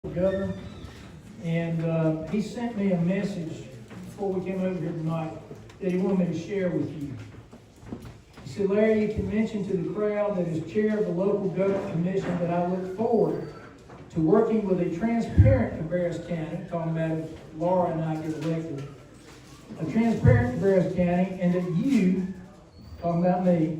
Governor, and he sent me a message before we came over here tonight that he wanted me to share with you. He said, Larry, you can mention to the crowd that as chair of the local government commission that I look forward to working with a transparent Cabarrus County, talking about if Laura and I get elected, a transparent Cabarrus County, and that you, talking about me,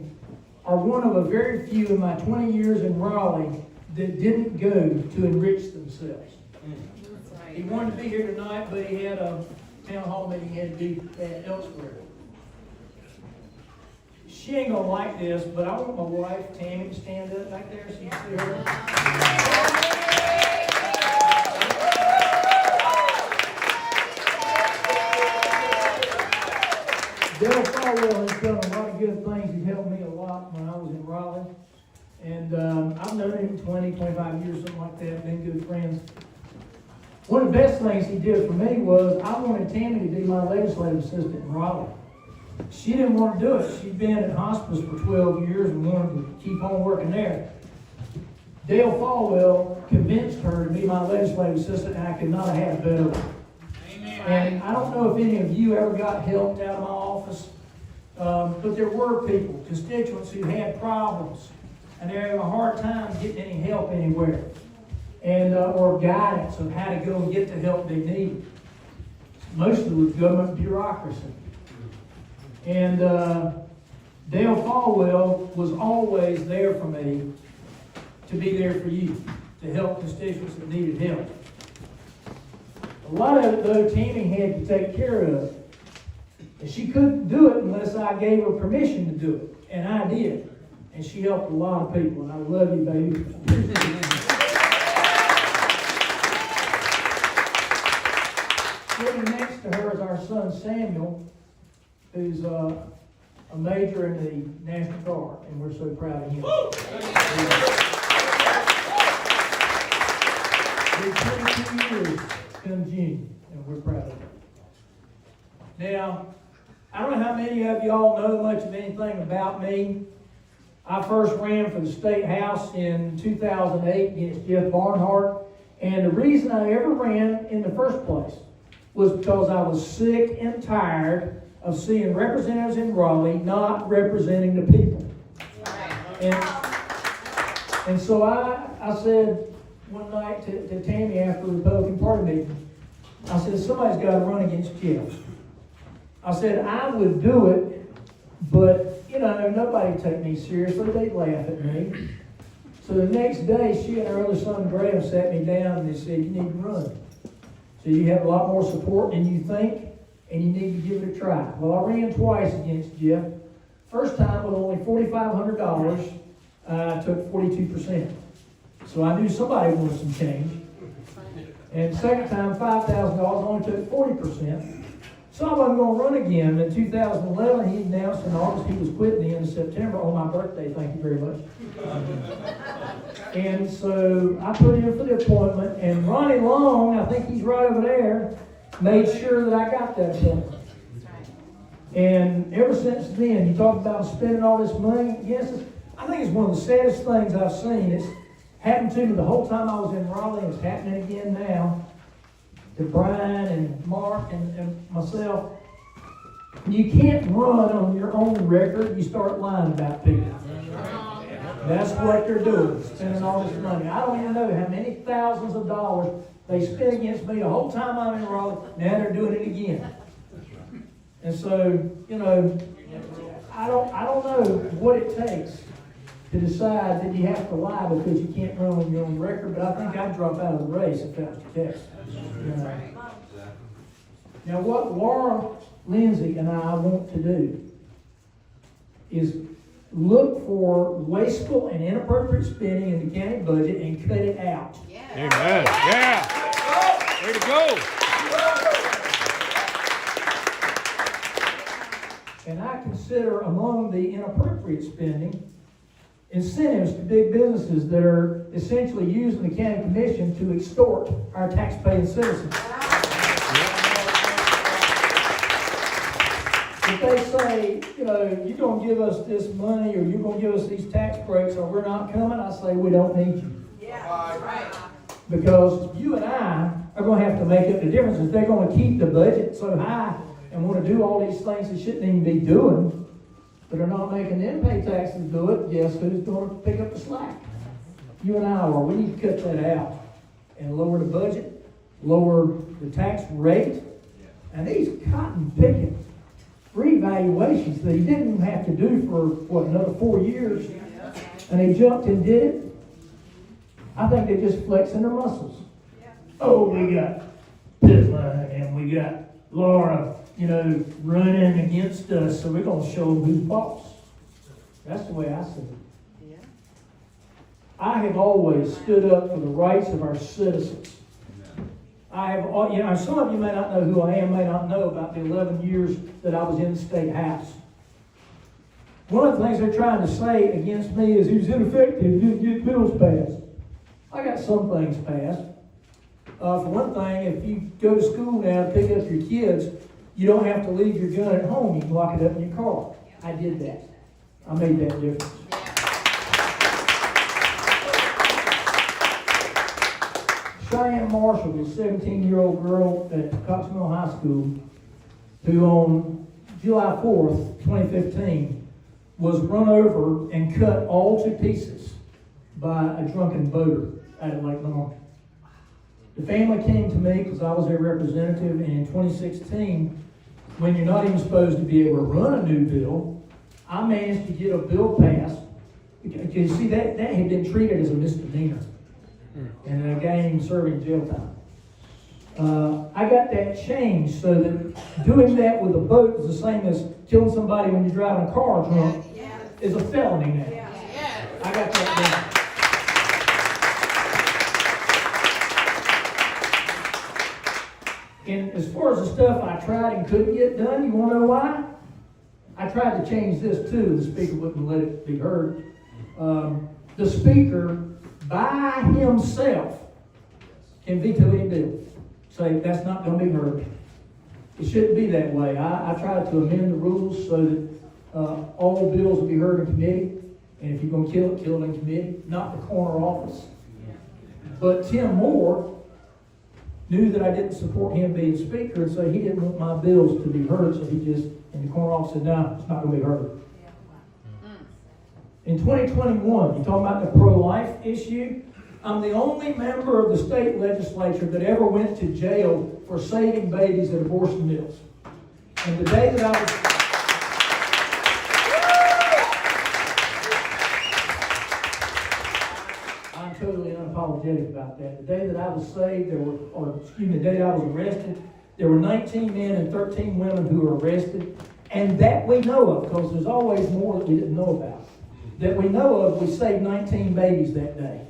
are one of a very few in my 20 years in Raleigh that didn't go to enrich themselves. Right. He wanted to be here tonight, but he had a town hall meeting he had to do elsewhere. She ain't gonna like this, but I want my wife, Tammy, to stand up back there so you can see her. Dale Farwell has done a lot of good things. He helped me a lot when I was in Raleigh. And I've known him 20, 25 years, something like that, been good friends. One of the best things he did for me was I wanted Tammy to be my legislative assistant in Raleigh. She didn't want to do it. She'd been in hospice for 12 years and wanted to keep on working there. Dale Falwell convinced her to be my legislative assistant, and I could not have had a better one. Amen. And I don't know if any of you ever got helped out of my office, but there were people, constituents who had problems, and they're having a hard time getting any help anywhere, and or guidance of how to go and get the help they need. Most of it was government bureaucracy. And Dale Falwell was always there for me, to be there for you, to help constituents that needed help. A lot of it, though, Tammy had to take care of. And she couldn't do it unless I gave her permission to do it, and I did. And she helped a lot of people, and I love you, baby. Sitting next to her is our son Samuel, who's a major in the National Guard, and we're so proud of him. He's 22 years come June, and we're proud of him. Now, I don't know how many of y'all know much of anything about me. I first ran for the State House in 2008 against Jeff Barnhart, and the reason I ever ran in the first place was because I was sick and tired of seeing representatives in Raleigh not representing the people. And so I said one night to Tammy after the Republican Party meeting, I said, somebody's got to run against Jeff. I said, I would do it, but you know, nobody would take me seriously. They'd laugh at me. So the next day, she and her other son, Graham, sat me down and they said, you need to run. So you have a lot more support than you think, and you need to give it a try. Well, I ran twice against Jeff. First time with only $4,500, I took 42%. So I knew somebody wanted some change. And second time, $5,000, I only took 40%. So I wasn't going to run again. In 2011, he announced in August he was quitting the end of September on my birthday. Thank you very much. And so I put in for the appointment, and Ronnie Long, I think he's right over there, made sure that I got that appointment. And ever since then, he talked about spending all this money against us. I think it's one of the saddest things I've seen. It's happened to me the whole time I was in Raleigh, and it's happening again now. To Brian and Mark and myself, you can't run on your own record. You start lying about people. That's what they're doing, spending all this money. I don't even know how many thousands of dollars they spent against me the whole time I'm in Raleigh. Now they're doing it again. And so, you know, I don't know what it takes to decide that you have to lie because you can't run on your own record, but I think I'd drop out of the race if that was the case. Now, what Laura Lindsay and I want to do is look for wasteful and inappropriate spending in the county budget and cut it out. Yeah. Amen. Yeah. Way to go. And I consider among the inappropriate spending incentives to big businesses that are essentially using the county commission to extort our taxpaying citizens. If they say, you know, you're going to give us this money or you're going to give us these tax breaks or we're not coming, I say we don't need you. Yeah, right. Because you and I are going to have to make up the difference. If they're going to keep the budget so high and want to do all these things they shouldn't even be doing, but are not making them pay taxes do it, guess who's going to pick up the slack? You and I are. We need to cut that out and lower the budget, lower the tax rate. And these cotton picking revaluations that he didn't even have to do for, another 4 years, and he jumped and did it. I think they're just flexing their muscles. Oh, we got Pittman and we got Laura, running against us, so we're going to show them who's boss. That's the way I see it. I have always stood up for the rights of our citizens. I have, some of you may not know who I am, may not know about the 11 years that I was in the state house. One of the things they're trying to say against me is he was ineffective, he didn't get bills passed. I got some things passed. For one thing, if you go to school now to pick up your kids, you don't have to leave your gun at home. You can lock it up in your car. I did that. I made that difference. Cheyenne Marshall was a 17-year-old girl at Cox Mill High School who on July 4th, 2015, was run over and cut all to pieces by a drunken boater out of Lake Norman. The family came to me because I was their representative, and in 2016, when you're not even supposed to be able to run a new bill, I managed to get a bill passed. You see, that had been treated as a misdemeanor, and a guy ain't serving jail time. I got that changed so that doing that with a boat is the same as killing somebody when you're driving a car drunk is a felony now. I got that done. And as far as the stuff I tried and couldn't get done, you want to know why? I tried to change this too. The speaker wouldn't let it be heard. The speaker, by himself, can veto any bill. Say, that's not going to be heard. It shouldn't be that way. I tried to amend the rules so that all bills will be heard in committee. And if you're going to kill it in committee, not the corner office. But Tim Moore knew that I didn't support him being speaker, and so he didn't want my bills to be heard, so he just, in the corner office, said, no, it's not going to be heard. In 2021, you talking about the pro-life issue? I'm the only member of the state legislature that ever went to jail for saving babies at abortion mills. And the day that I was... I'm totally unapologetic about that. The day that I was saved, the day that I was arrested, there were 19 men and 13 women who were arrested. And that we know of, because there's always more that we didn't know about. That we know of, we saved 19 babies that day.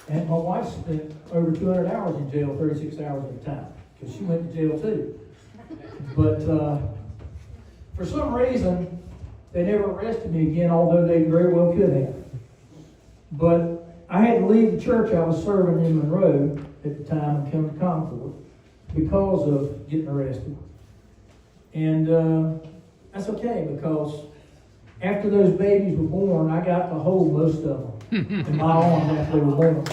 And my wife spent over 200 hours in jail, 36 hours at a time, because she went to jail too. But for some reason, they never arrested me again, although they very well could have. But I had to leave the church I was serving in Monroe at the time and come to Concord because of getting arrested. And that's okay, because after those babies were born, I got to hold most of them in my arms after they were born.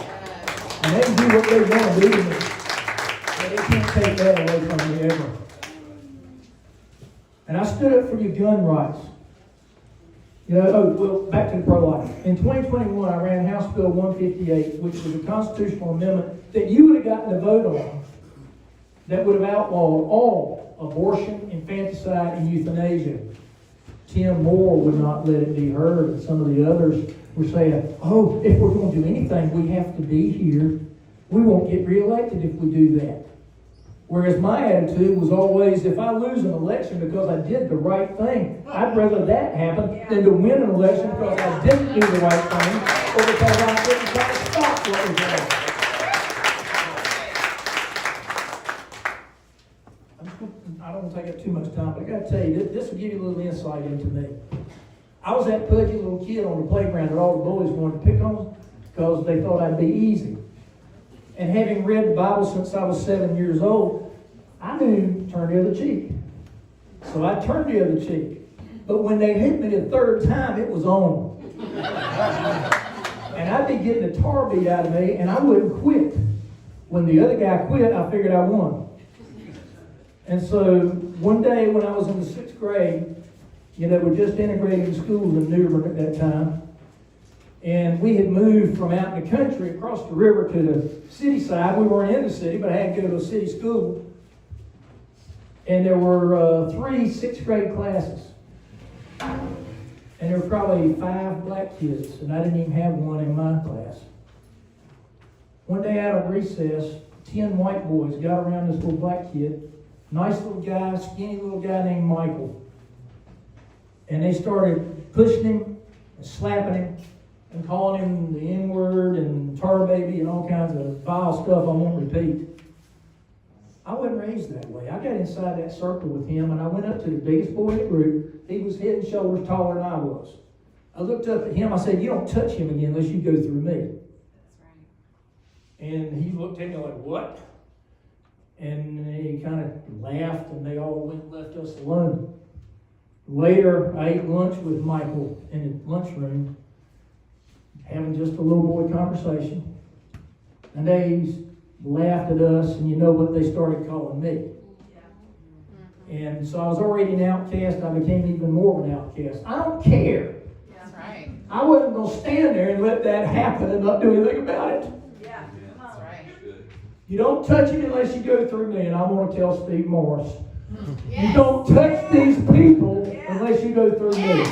And they can do what they want to do to me, but they can't take that away from me ever. And I stood up for your gun rights. Back to the pro-life. In 2021, I ran House Bill 158, which was a constitutional amendment that you would have gotten a vote on that would have outlawed all abortion, infanticide, and euthanasia. Tim Moore would not let it be heard, and some of the others were saying, if we're going to do anything, we have to be here. We won't get reelected if we do that. Whereas my attitude was always, if I lose an election because I did the right thing, I'd rather that happen than to win an election because I didn't do the right thing or because I didn't try to stop what was wrong. I don't want to take up too much time, but I got to tell you, this will give you a little insight into me. I was that pudgy little kid on the playground that all the bullies wanted to pick on because they thought I'd be easy. And having read the Bible since I was 7 years old, I knew to turn the other cheek. So I turned the other cheek. But when they hit me the third time, it was on. I'd be getting the tar beat out of me, and I wouldn't quit. When the other guy quit, I figured I won. And so one day when I was in the 6th grade, we're just integrating schools in Newbern at that time. And we had moved from out in the country across the river to the city side. We weren't in the city, but I had to go to a city school. And there were 3 6th grade classes. And there were probably 5 black kids, and I didn't even have one in my class. One day out of recess, 10 white boys got around this little black kid, nice little guy, skinny little guy named Michael. And they started pushing him and slapping him and calling him the N-word and tar baby and all kinds of vile stuff I won't repeat. I wasn't raised that way. I got inside that circle with him, and I went up to the biggest boy in the group. He was head and shoulders taller than I was. I looked up at him. I said, "You don't touch him again unless you go through me." That's right. And he looked at me like, "What?" And he kind of laughed, and they all went and left us alone. Later, I ate lunch with Michael in the lunchroom, having just a little boy conversation. And they laughed at us, and you know what they started calling me. And so I was already an outcast. I became even more of an outcast. I don't care. That's right. I wasn't going to stand there and let that happen and not do anything about it. Yeah, that's right. You don't touch it unless you go through me, and I want to tell Steve Morris. You don't touch these people unless you go through me.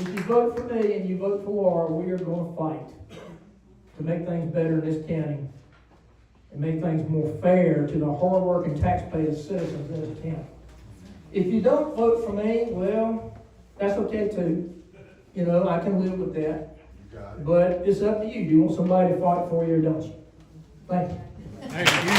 If you vote for me and you vote for Laura, we are going to fight to make things better in this county and make things more fair to the hard-working taxpaying citizens in this county. If you don't vote for me, well, that's okay too. I can live with that. But it's up to you. Do you want somebody to fight for you or don't you? Thank you. Thank you.